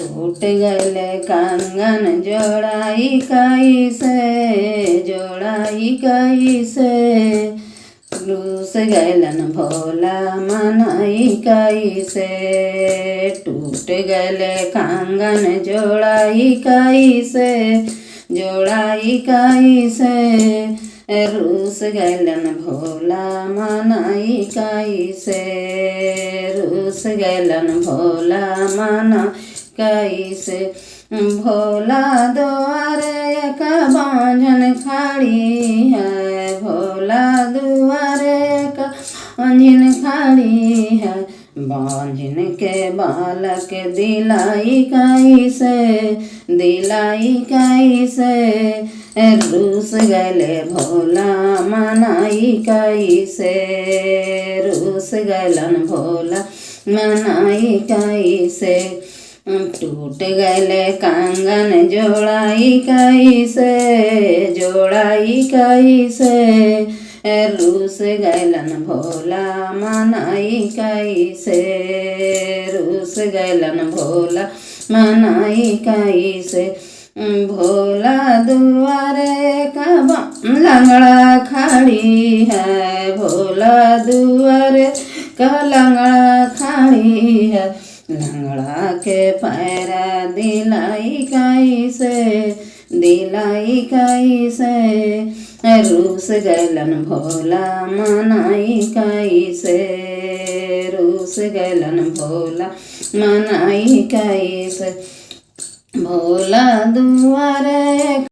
टूट गइले कंगन जोड़ाई कैसे रूस गइलन भोला मनाई कैसे। टूट गइले कंगन जोड़ाई कैसे रूस गइलन भोला मनाई कैसे। रूस गइलन भोला मना कैसे। भोला द्वारे एक बांझन खड़ी है, भोला द्वारे एक बांझन खड़ी है। बांझन के बालक दिलाई कैसे रूस गइले भोला मनाई कैसे। रूस गइलन भोला मनाई कैसे। टूट गइले कंगन जोड़ाई कैसे रूस गइलन भोला मनाई कैसे। रूस गइलन भोला मनाई कैसे। भोला दुआरे का लंगड़ा खड़ी है, भोला दुआरे का लंगड़ा खड़ी है। लंगड़ा के पैरा दिलाई कैसे रूस गइलन भोला मनाई कैसे। रूस गइलन भोला मनाई कैसे। भोला दुआरे